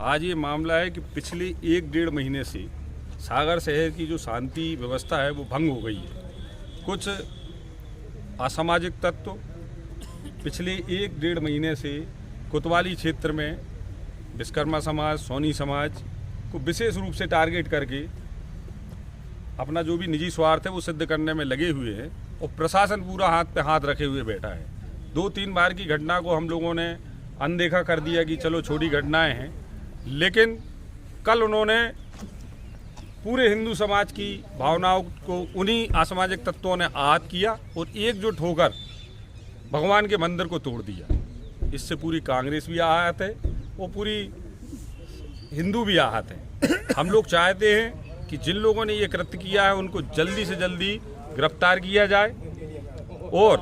आज ये मामला है कि पिछले 1-1.5 महीने से सागर शहर की जो शांति व्यवस्था है वो भंग हो गई है। कुछ असामाजिक तत्व पिछले 1-1.5 महीने से कोतवाली क्षेत्र में विश्वकर्मा समाज, सोनी समाज को विशेष रूप से टारगेट करके अपना जो भी निजी स्वार्थ है वो सिद्ध करने में लगे हुए हैं और प्रशासन पूरा हाथ पे हाथ रखे हुए बैठा है। 2-3 बार की घटना को हम लोगों ने अनदेखा कर दिया कि चलो छोटी घटनाएं हैं, लेकिन कल उन्होंने पूरे हिंदू समाज की भावनाओं को उन्हीं असामाजिक तत्वों ने आहत किया और एकजुट होकर भगवान के मंदिर को तोड़ दिया। इससे पूरी कांग्रेस भी आहत है और पूरी हिंदू भी आहत है। हम लोग चाहते हैं कि जिन लोगों ने ये कृत्य किया है उनको जल्दी से जल्दी गिरफ्तार किया जाए और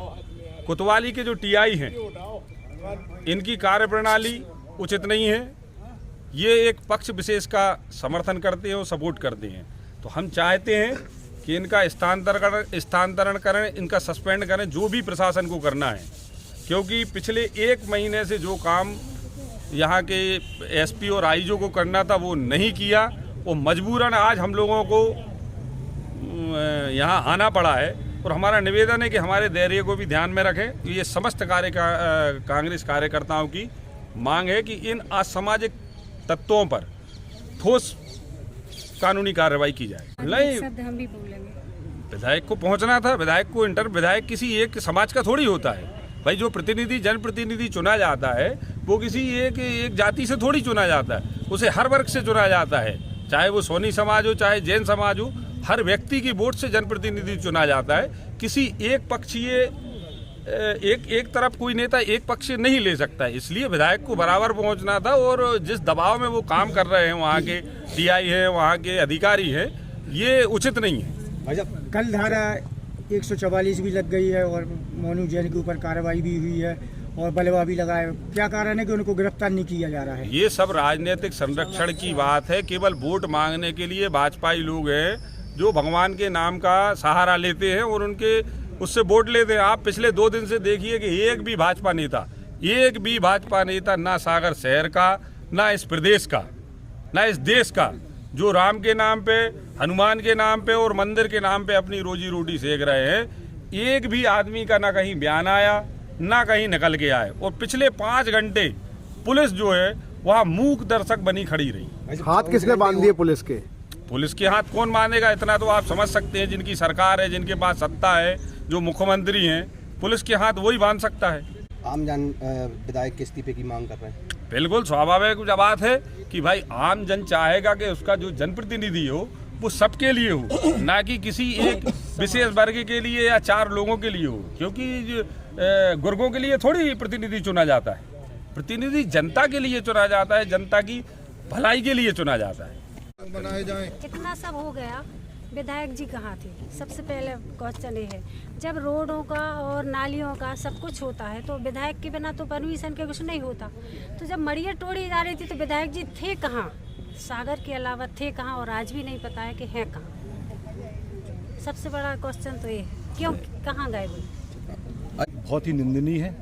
कोतवाली के जो टीआई हैं इनकी कार्यप्रणाली उचित नहीं है। ये एक पक्ष विशेष का समर्थन करते हैं और सपोर्ट करते हैं। तो हम चाहते हैं कि इनका स्थानांतरण करें, इनका सस्पेंड करें, जो भी प्रशासन को करना है, क्योंकि पिछले 1 महीने से जो काम यहाँ के एसपी और आईजी को करना था वो नहीं किया और मजबूरन आज हम लोगों को यहाँ आना पड़ा है। और हमारा निवेदन है कि हमारे धैर्य को भी ध्यान में रखें। ये समस्त कांग्रेस कार्यकर्ताओं की मांग है कि इन असामाजिक तत्वों पर ठोस कानूनी कार्रवाई की जाए। नहीं, हम भी बोलेंगे। विधायक को पहुंचना था, विधायक किसी एक समाज का थोड़ी होता है भाई। जो प्रतिनिधि, जनप्रतिनिधि चुना जाता है वो किसी एक जाति से थोड़ी चुना जाता है, उसे हर वर्ग से चुना जाता है, चाहे वो सोनी समाज हो, चाहे जैन समाज हो। हर व्यक्ति की वोट से जनप्रतिनिधि चुना जाता है। किसी एक पक्षीय एक तरफ कोई नेता एक पक्ष नहीं ले सकता है। इसलिए विधायक को बराबर पहुंचना था और जिस दबाव में वो काम कर रहे हैं, वहाँ के टीआई हैं, वहाँ के अधिकारी हैं, ये उचित नहीं है। कल धारा 144 भी लग गई है और मोनू जैन के ऊपर कार्रवाई भी हुई है और बलवा भी लगा है। क्या कारण है कि उनको गिरफ्तार नहीं किया जा रहा है? ये सब राजनीतिक संरक्षण की बात है। केवल वोट मांगने के लिए भाजपाई लोग हैं जो भगवान के नाम का सहारा लेते हैं और उनके उससे वोट लेते हैं। आप पिछले 2 दिन से देखिए कि एक भी भाजपा नेता ना सागर शहर का, ना इस प्रदेश का, ना इस देश का, जो राम के नाम पे, हनुमान के नाम पे और मंदिर के नाम पे अपनी रोजी रोटी सेक रहे हैं, एक भी आदमी का ना कहीं बयान आया, ना कहीं निकल के आए। और पिछले 5 घंटे पुलिस जो है वहाँ मूक दर्शक बनी खड़ी रही। हाथ किसने बांध दिए पुलिस के? पुलिस के हाथ कौन बांधेगा? इतना तो आप समझ सकते हैं, जिनकी सरकार है, जिनके पास सत्ता है, जो मुख्यमंत्री हैं, पुलिस के हाथ वही बांध सकता है। आम जन विधायक के इस्तीफे की मांग कर रहे हैं। बिल्कुल स्वाभाविक बात है कि भाई आम जन चाहेगा कि उसका जो जनप्रतिनिधि हो वो सबके लिए हो, ना कि किसी एक विशेष वर्ग के लिए या 4 लोगों के लिए हो। क्योंकि गुर्गों के लिए थोड़ी प्रतिनिधि चुना जाता है। प्रतिनिधि जनता के लिए चुना जाता है, जनता की भलाई के लिए चुना जाता है। इतना सब हो गया, विधायक जी कहाँ थे? सबसे पहले क्वेश्चन ये है, जब रोडों का और नालियों का सब कुछ होता है तो विधायक के बिना तो परमिशन के कुछ नहीं होता। तो जब मड़िया तोड़ी जा रही थी तो विधायक जी थे कहाँ? सागर के अलावा थे कहाँ? और आज भी नहीं पता है कि हैं कहाँ। सबसे बड़ा क्वेश्चन तो ये है, क्यों कहाँ गए वो? बहुत ही निंदनीय है।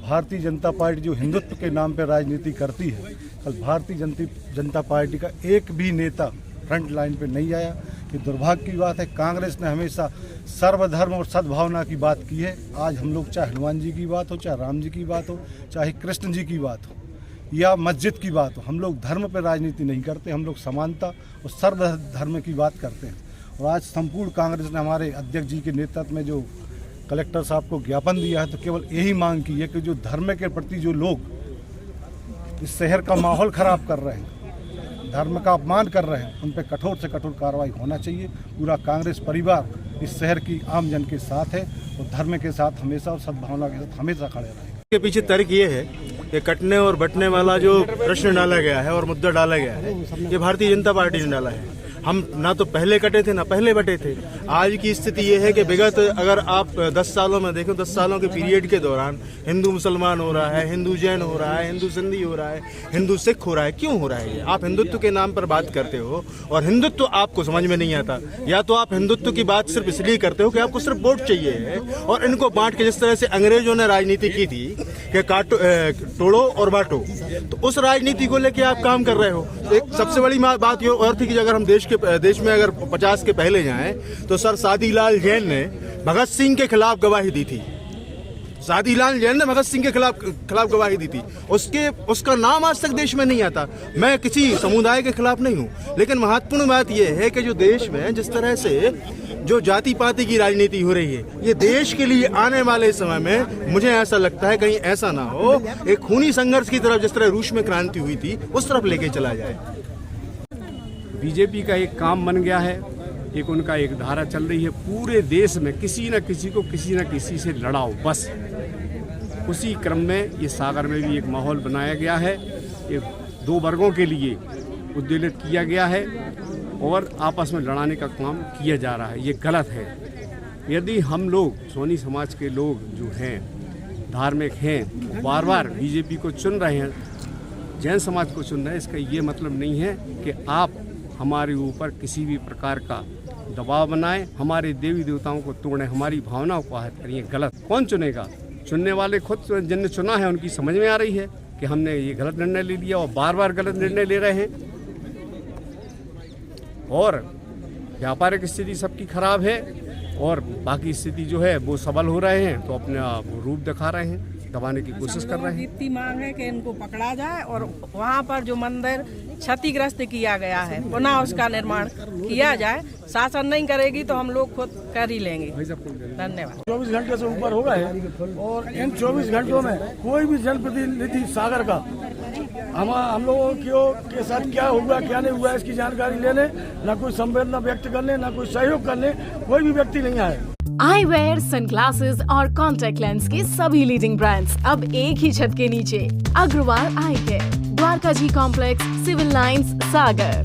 भारतीय जनता पार्टी जो हिंदुत्व के नाम पर राजनीति करती है, कल भारतीय जनता पार्टी का एक भी नेता फ्रंट लाइन पे नहीं आया। ये दुर्भाग्य की बात है। कांग्रेस ने हमेशा सर्वधर्म और सद्भावना की बात की है। आज हम लोग चाहे हनुमान जी की बात हो, चाहे राम जी की बात हो, चाहे कृष्ण जी की बात हो या मस्जिद की बात हो, हम लोग धर्म पर राजनीति नहीं करते। हम लोग समानता और सर्वधर्म की बात करते हैं। और आज संपूर्ण कांग्रेस ने हमारे अध्यक्ष जी के नेतृत्व में जो कलेक्टर साहब को ज्ञापन दिया है, तो केवल यही मांग की है कि जो धर्म के प्रति जो लोग इस शहर का माहौल खराब कर रहे हैं, धर्म का अपमान कर रहे हैं, उन पर कठोर से कठोर कार्रवाई होना चाहिए। पूरा कांग्रेस परिवार इस शहर की आम जन के साथ है और धर्म के साथ हमेशा और सद्भावना के साथ हमेशा खड़े रहेंगे। इसके पीछे तर्क ये है कि कटने और बटने वाला जो प्रश्न डाला गया है और मुद्दा डाला गया है, ये भारतीय जनता पार्टी ने डाला है। हम ना तो पहले कटे थे ना पहले बटे थे। आज की स्थिति ये है कि विगत अगर आप 10 सालों में देखें, 10 सालों के पीरियड के दौरान हिंदू मुसलमान हो रहा है, हिंदू जैन हो रहा है, हिंदू सिंधी हो रहा है, हिंदू सिख हो रहा है। क्यों हो रहा है ये? आप हिंदुत्व के नाम पर बात करते हो और हिंदुत्व आपको समझ में नहीं आता। या तो आप हिंदुत्व की बात सिर्फ इसलिए करते हो कि आपको सिर्फ वोट चाहिए है, और इनको बांट के जिस तरह से अंग्रेजों ने राजनीति की थी कि काटो तोड़ो और बांटो, तो उस राजनीति को लेके आप काम कर रहे हो। एक सबसे बड़ी बात ये और थी कि अगर हम देश में अगर 50 के पहले जाएं तो सर सादीलाल जैन ने भगत सिंह के खिलाफ गवाही दी थी। सादीलाल जैन ने भगत सिंह के खिलाफ गवाही दी थी। उसका नाम आज तक देश में नहीं आता। मैं किसी समुदाय के खिलाफ नहीं हूं, लेकिन महत्वपूर्ण बात यह है कि जो देश में जिस तरह से जो जाति पाति की राजनीति हो रही है, ये देश के लिए आने वाले समय में मुझे ऐसा लगता है कहीं ऐसा ना हो एक खूनी संघर्ष की तरफ, जिस तरह रूस में क्रांति हुई थी, उस तरफ लेके चला जाए। बीजेपी का एक काम बन गया है, एक उनका एक धारा चल रही है, पूरे देश में किसी न किसी को किसी न किसी से लड़ाओ बस। उसी क्रम में ये सागर में भी एक माहौल बनाया गया है, ये 2 वर्गों के लिए उद्वेलित किया गया है और आपस में लड़ाने का काम किया जा रहा है। ये गलत है। यदि हम लोग सोनी समाज के लोग जो हैं धार्मिक हैं, बार बार बीजेपी को चुन रहे हैं, जैन समाज को चुन रहे हैं, इसका ये मतलब नहीं है कि आप हमारे ऊपर किसी भी प्रकार का दबाव बनाएं, हमारे देवी देवताओं को तोड़ें, हमारी भावनाओं को आहत करें। ये गलत। कौन चुनेगा? चुनने वाले खुद जिनने चुना है उनकी समझ में आ रही है कि हमने ये गलत निर्णय ले लिया और बार बार गलत निर्णय ले रहे हैं, और व्यापारिक स्थिति सबकी खराब है और बाकी स्थिति जो है वो सबल हो रहे हैं, तो अपना रूप दिखा रहे हैं, दबाने की कोशिश कर रहे हैं। इतनी मांग है कि इनको पकड़ा जाए और वहाँ पर जो मंदिर क्षतिग्रस्त किया गया है पुनः उसका निर्माण किया जाए। शासन नहीं करेगी तो हम लोग खुद कर ही लेंगे। धन्यवाद। 24 घंटे से ऊपर हो गए और इन 24 घंटों में कोई भी जनप्रतिनिधि सागर का हम लोगों के साथ क्या हुआ क्या नहीं हुआ इसकी जानकारी लेने, न कोई संवेदना व्यक्त करने, न कोई सहयोग करने कोई भी व्यक्ति नहीं आए। आईवेयर, सनग्लासेस और कॉन्टैक्ट लेंस के सभी लीडिंग ब्रांड्स अब एक ही छत के नीचे। अग्रवाल आई केयर, द्वारका जी कॉम्प्लेक्स, सिविल लाइंस, सागर।